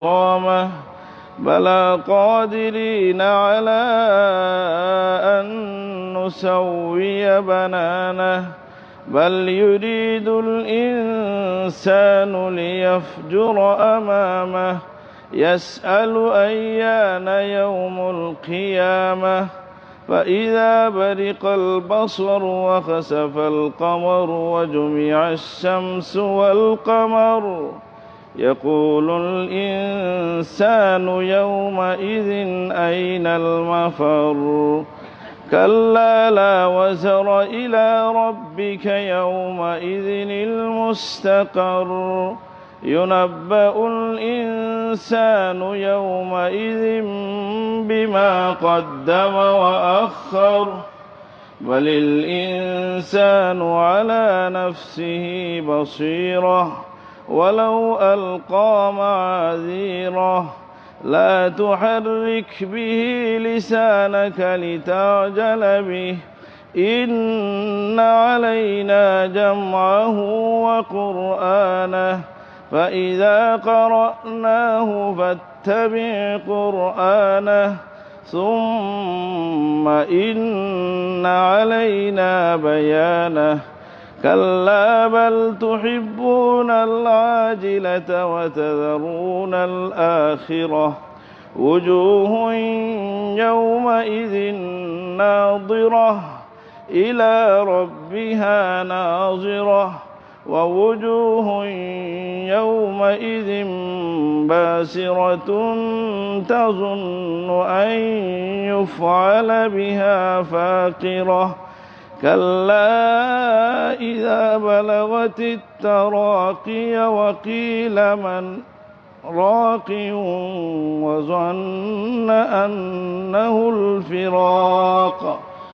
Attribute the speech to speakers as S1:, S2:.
S1: إكرامه بلى قادرين على أن نسوي بنانه بل يريد الإنسان ليفجر أمامه يسأل أيان يوم القيامة فإذا برق البصر وخسف القمر وجمع الشمس والقمر يقول الإنسان يومئذ أين المفر كلا لا وزر إلى ربك يومئذ المستقر ينبأ الإنسان يومئذ بما قدم وأخر بل الإنسان على نفسه بصيرة ولو ألقى معاذيره لا تحرك به لسانك لتعجل به إن علينا جمعه وقرآنه فإذا قرأناه فاتبع قرآنه ثم إن علينا بيانه كلا بل تحبون العاجلة وتذرون الآخرة وجوه يومئذ ناظرة إلى ربها ناظرة ووجوه يومئذ باسرة تظن أن يفعل بها فاقرة كلا إذا بلغت التراقي وقيل من راق وظن أنه الفراق